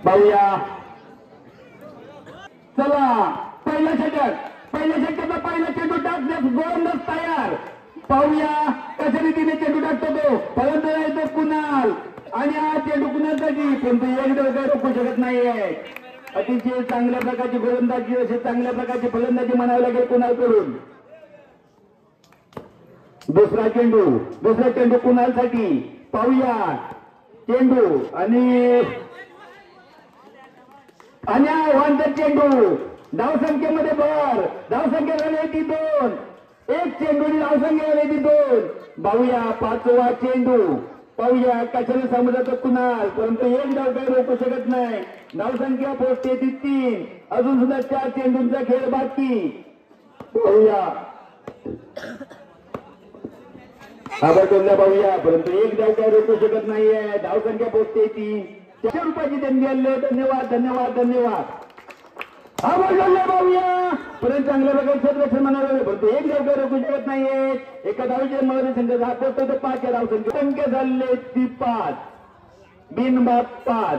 पाहूया चला पहिला षटक पहिल्या पहिला चेंडू टाकण्यास गोलंदाज तयार पाहूया कशा रीतीने चेंडू टाकतो तो फलंदाज आहे तो कुणाल आणि हा चेंडू कुणालसाठी पण तो एक काही रोखू शकत नाहीये अतिशय चांगल्या प्रकारची गोलंदाजी असे चांगल्या प्रकारची फलंदाजी म्हणावी लागेल कुणालकडून दुसरा चेंडू कुणालसाठी पाहूया चेंडू आणि आव्हानचा चेंडू धावसंख्येमध्ये भर धावसंख्या झाली ती 2 एक चेंडूची धावसंख्या झाली ती 2 पाहूया पाचवा चेंडू पाहूया कशाने समोर जातो कुणाल परंतु एक धाव काही रोखू शकत नाही धावसंख्या पोहोचते ती 3 अजून सुद्धा 4 चेंडूंचा खेळ बाकी पाहूया आबटोलला पाहूया परंतु एक धाव काही रोखू शकत नाहीये धावसंख्या पोहोचते ती 4 रुपयाची देणगी आले धन्यवाद आबटोलला पाहूया परंतु चांगल्या प्रकारे क्षेत्ररक्षण म्हणावे परंतु एक धाव काही रोखू शकत नाहीये एका धावच्या मधे संघ पोहोचतो तर 5 या धावसंख्या संख्या झाले ती 5 बिनबाद 5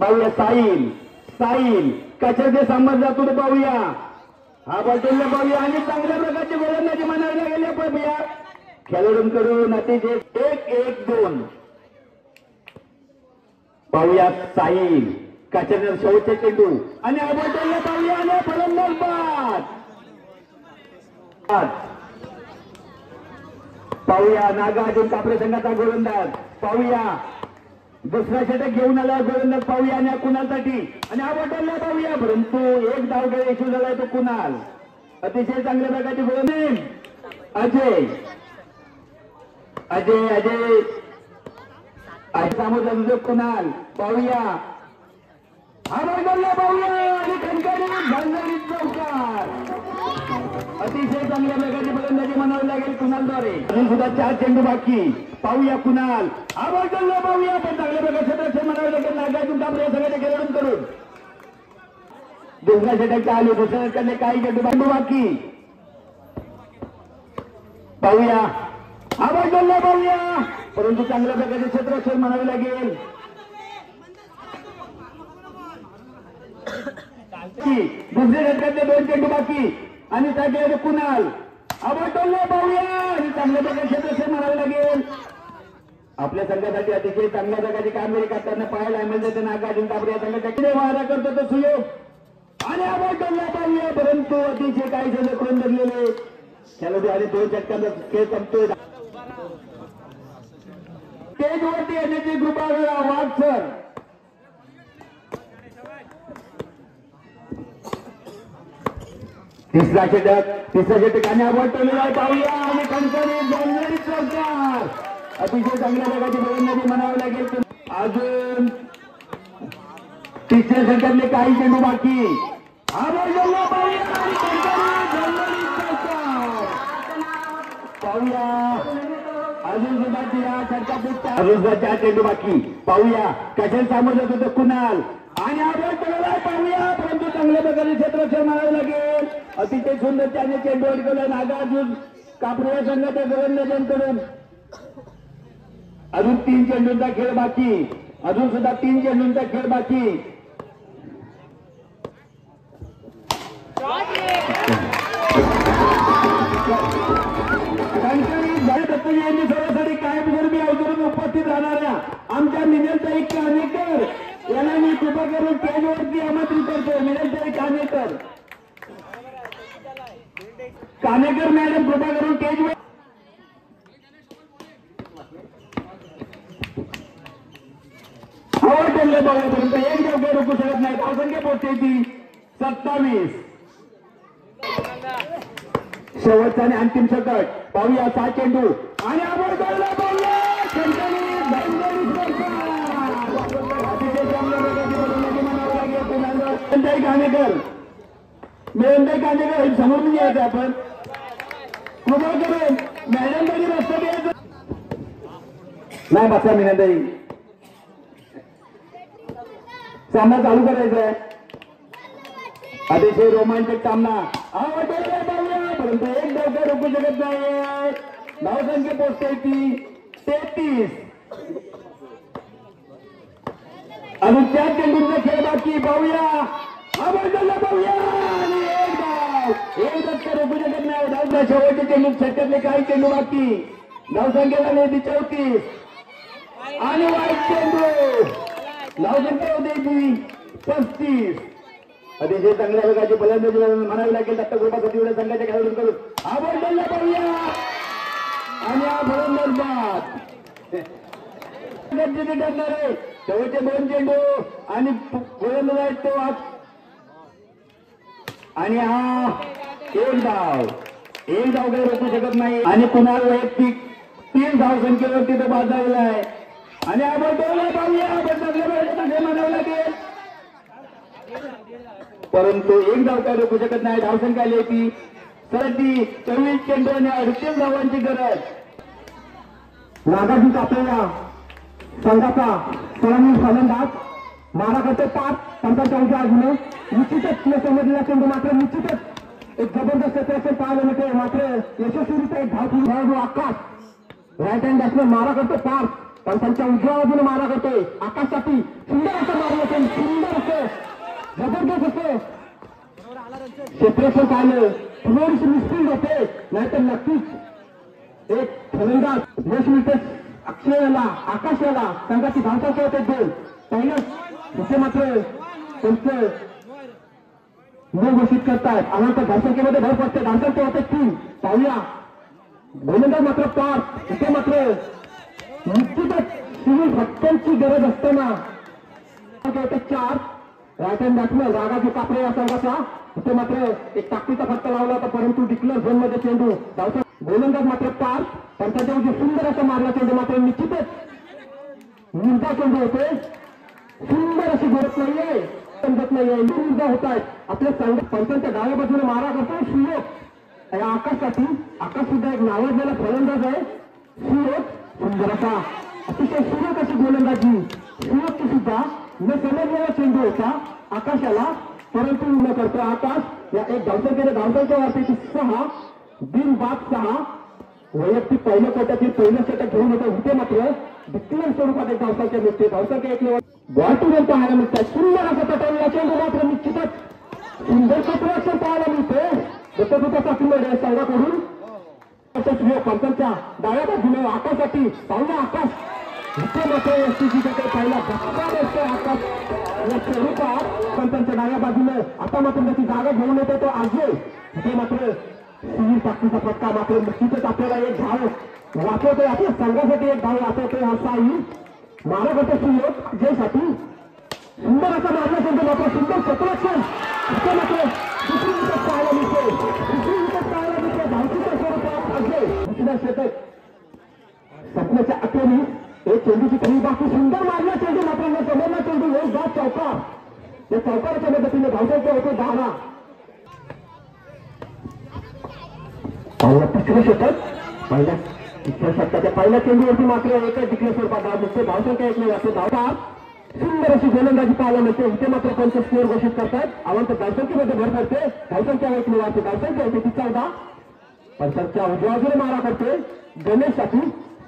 पाहूया साईल कशाचे सामोरं जातो तो पाहूया आबटोलला पाहूया आणि चांगल्या प्रकारची गोलंदाजी म्हणायला गेले पाहूया खेळाडूंकडून अतिशय 1-1-2 पाहूया साईल कशाने शेवटचे चेंडू आणि आबटोलला पाहूया आणि फलंदाज बाद पाहूया नागार्जुन कापरे संघाचा गोलंदाज पाहूया दुसरा षटक घेऊन आला गोलंदाज पाहूया आणि कुणालसाठी आणि आबटोलला पाहूया परंतु एक धाव काही यशस्वी झालाय तो कुणाल अतिशय चांगल्या प्रकारची गोलंदाज अजय सामोर कुणाल पाहूया आबटोलला पाहूया आणि खणखणीत चौकार अतिशय चांगल्या प्रकारची फलंदाजी म्हणावी लागेल कुणालद्वारे अजून सुद्धा 4 चेंडू बाकी पाहूया कुणाल आबटोलला पाहूया पण चांगल्या प्रकारचे क्षेत्ररक्षण म्हणावे लागेल नागार्जुन कापरे या सगळ्या खेळाडूंकडून दुसऱ्या षटकच्या आले दुसऱ्या षटकातले काही चेंडू बाकी पाहूया आबटोलला पाहूया परंतु चांगल्या प्रकारचे क्षेत्ररक्षण म्हणावे लागेल दुसऱ्या षटकातले 2 चेंडू बाकी आणि त्याचे कुणाल आबटोलला पाहूया आणि चांगल्या प्रकारचे क्षेत्ररक्षण म्हणावे लागेल आपल्या संघासाठी अतिशय चांगल्या प्रकारची कामगिरी करताना पाहायला मिळते नागार्जुन कापरे या संघाचा वारा करतो तो सुयोग आणि आबटोलला पाहूया परंतु अतिशय काही संघ करून धरलेले खेळाडू आणि 2 षटकांचा खेळ संपतोय स्टेजवरती येण्याची कृपा करा वाघ सर तिसरा षटक आणि आबटोलला पाहूया आणि खणखणीत चौकार अतिशय चांगल्या प्रकारची गोलंदाजी म्हणावी लागेल अजून तिसऱ्या षटकातले काही चेंडू बाकी आबटोलला पाहूया आणि खणखणीत चौकार पाहूया अजून सुद्धा 4 चेंडू बाकी पाहूया कशाने सामोरं जातो तो कुणाल आणि आबटोलला पाहूया परंतु चांगल्या प्रकारे क्षेत्ररक्षण म्हणावे लागेल अतिशय सुंदर त्याने चेंडू अडकवला नागार्जुन कापरे या संघाच्या गोलंदाजांकडून अजून 3 चेंडूंचा खेळ बाकी अजून सुद्धा 3 चेंडूंचा खेळ बाकी यांनी सर्वांसाठी कायम गरबी अवतरून उपस्थित राहणाऱ्या आमच्या मिनलताई कानेकर याला मी कृपा करून स्टेजवरती आमंत्रित करतो मिनलताई कानेकर मॅडम कृपा करून स्टेजवर आवडले बघापर्यंत एक धाव रोखू शकत नाही धावसंख्या पोहोचते ती 27 शेवटचा आणि अंतिम षटक पाहूया 6 चेंडू आणि आबटोलला पाहूया मिळंताई कानेकर समोर यायचं आपण कृपा करून मॅडम कधी रस्ता द्यायचं नाही बसा मिळंताई सामना चालू करायचा आहे अतिशय रोमांचक सामना आबटोलला पाहूया परंतु एक धाव काही रोखू शकत नाही धावसंख्या पोहोचते ती 33 आणि त्या चेंडूचा खेळ बाकी पाहूया. हा बॉल चालला पाहूया आणि एक धक्का रोखू शकत नाही. धावचा शेवटचे चेंडू षटकातले काही चेंडू बाकी. धावसंख्या झाली होती 34 आणि वाईट चेंडू. धावसंख्या होती ती 35. अतिशय चांगल्या प्रकारची फलंदाजी म्हणावी लागेल दत्त ग्रुपासाठी एवढ्या संघाच्या खेळाडूंकडून. हा बॉल चालला पाहूया आणि हा फलंदाज बाद ठरणार आहे. शेवटचे 2 चेंडू आणि गोलंदाज आहेत तो आणि हा एक धाव काही रोखू शकत नाही आणि पुन्हा वैयक्तिक 3 धावसंख्येवरती तो बाद झालेला आहे. आणि हा बॉल ठेवला पाहूया म्हणावं लागेल परंतु एक धाव काही रोखू शकत नाही. धावसंख्या आली होती 24 चेंडू आणि 38 धावांची गरज. नागाजी आपल्याला संघाचा सलामी फलंदाज मारा करतो 5 पंचांच्या उजव्या बाजूने. निश्चितच समजलेला चेंडू मात्र निश्चितच एक जबरदस्त क्षेत्ररक्षण पाहायला मिळते. मात्र यशस्वीरित्या एक धाव खेळाडू आकाश राईट हँड बॅट्समॅन मारा करतो 5 पंचांच्या उजव्या बाजूने मारा करतोय. आकाशसाठी सुंदर असं मारलं असेल. सुंदर असं जबरदस्त असं क्षेत्ररक्षण पाहिलं. थोडीशी मिस्टेक होते नाहीतर नक्कीच एक फलंदाज यश मिळते. अक्षयला आकाशाला संघाची धावसंख्या होते 2. पहिलंच इथे मात्र त्यांचं न घोषित करतायत. अनंतर धावसंख्येमध्ये भर पडते. धावसंख्या होते 3. पाहूया गोलंदाज मात्र 5. इथे मात्र निश्चितच सिव्हिल फटक्यांची गरज असताना होते 4. राईट हँड बॅट्समॅन रागाजी कापरे या संघाचा इथे मात्र एक ताकदीचा फटका लावला होता परंतु डिक्लेअर झोन मध्ये चेंडू. गोलंदाज मात्र 5. पंचांच्या सुंदर असा मारला चेंडू मात्र निश्चितच निर्धा चेंडू होते. सुंदर अशी गरज नाहीये समजत नाहीये. निर्धा होत आहेत आपल्या संघ. पंचांच्या डाव्या बाजूने मारा करतोय सुयोग या आकाशसाठी. आकाश सुद्धा एक नावाजलेला फलंदाज आहे. सुयोग सुंदर असा अतिशय सुयोग अशी गोलंदाजी. सुयोगची सुद्धा न समजलेला चेंडू होता आकाशाला परंतु न करतो आकाश या एक धावसंख्येच्या वरती 6 बिनबाद 6 वैयक्तिक पहिल्या कोट्यातील पहिलं षटक घेऊन येतो. इथे मात्र डिक्लेअर स्वरूपात एक धावसंख्या मिळते. धावसंख्या एक बॉल टू बॉल पाहायला मिळतात. सुंदर असा तटवलेला चेंडू मात्र निश्चितच सुंदर क्षेत्ररक्षण पाहायला मिळते. दत्तगुरुपासाठी संघाकडून पंचांच्या डाव्या बाजूने आकाशसाठी पाहुणे आकाश इथे मात्र एसटीसीकडे पहिला धक्का बसतो. आकाश या स्वरूपात पंचांच्या डाव्या बाजूने आता मात्र त्याची जागा घेऊन येतो तो अजय. इथे मात्र सिव्हिल ताकदीचा फटका मात्र निश्चितच आपल्याला एक धाव वाचवतोय. आपल्या संघासाठी एक धाव वाचवतोय. असा मारा करतो सुयोग अजयसाठी. सुंदर असा मारला चेंडू मात्र सुंदर क्षेत्ररक्षण इथे मात्र दुसरी विकेट पाहायला मिळते. दुसरी विकेट पाहायला मिळते. धावतीच्या स्वरूपात अजय दुसऱ्या षटक सपन्याच्या अखेरी एक चेंडूची खरी बाकी. सुंदर मारला चेंडू मात्र न समोरला चेंडू एक बाद चौकार. या चौकाराच्या मदतीने धावसंख्या होते 10. तिसरं षटक पहिल्या तिसऱ्या षटकाच्या पहिल्या चेंडूवरती मात्र एकच डिक्लेअर स्वरूपात धाव मिळते. धावसंख्या एक नाही असते. धावकार सुंदर अशी गोलंदाजी पाहायला मिळते. इथे मात्र पंच स्कोअर घोषित करतात. अवंत धावसंख्येमध्ये भर पडते. धावसंख्या एक नाही वाढते. धावसंख्या होते ती 14. पंचांच्या उजव्या बाजूने मारा करते गणेशसाठी.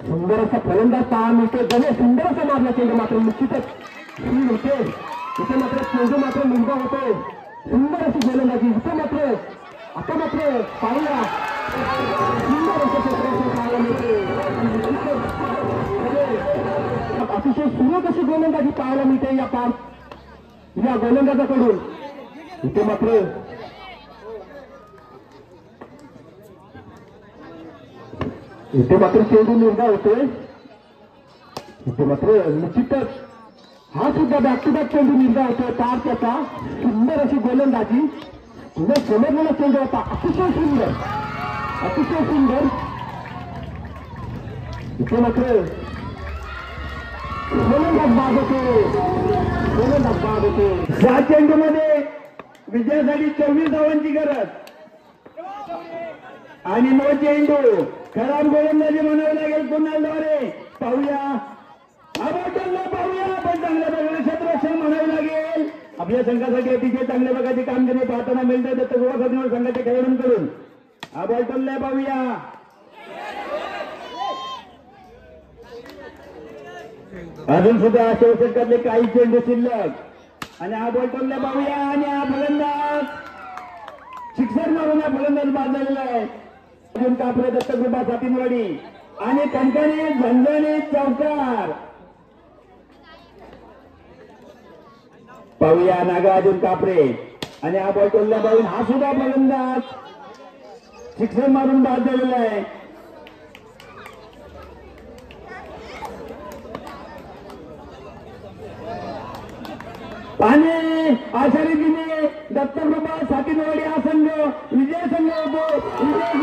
सुंदर असा फलंदाज पाहायला मिळते. गणेश सुंदर असा मारला चेंडू मात्र निश्चितच स्वीड होते. इथे मात्र चेंडू मात्र मुलगा होते. सुंदर अशी गोलंदाजी इथे मात्र आता मात्र पाहूया सुंदर असं क्षेत्ररक्षण पाहायला मिळते. अतिशय सुरेख अशी गोलंदाजी पाहायला मिळते या गोलंदाजाकडून. इथे मात्र चेंडू निर्धार होतोय. इथे मात्र निश्चितच हा सुद्धा बॅक टू बॅक चेंडू निर्धार होतोय. त्याचा सुंदर अशी गोलंदाजी न समजलेला चेंडू होता. अतिशय सुंदर अतिशय सुंदर. इथे मात्र गोलंदाज बाद होते. 6 चेंडू मध्ये विजयासाठी 24 धावांची गरज आणि 9 चेंडू. खराब गोलंदाजी म्हणावी लागेल कुणालद्वारे. पाहूया पाहूया पण चांगल्या प्रकारे क्षेत्ररक्षण म्हणावे लागेल. आपल्या संघासाठी अतिशय चांगल्या प्रकारची कामगिरी पाहताना मिळते दत्तगुरुपासाठी संघाच्या खेळाडूंकडून. हा बॉल टोललाय पाहूया. अजून सुद्धा अशा षटकातले काही चेंडू शिल्लक आणि हा बॉल टोलला पाहूया आणि हा फलंदाज शिक्षण मारून हा फलंदाज बाद झालेला आहे. अर्जुन कापरे दत्तकृपा सातीनवाडी आणि कणकणी झंझणी चौकार. पाहूया नागार्जुन कापरे आणि हा बॉल टोलला पाहून हा सुद्धा फलंदाज शिक्षण मारून बाद झालेला आहे. आणि अशा रीतीने दत्तकृपा सातीनवाडी हा संघ विजय संघ होतो. विजय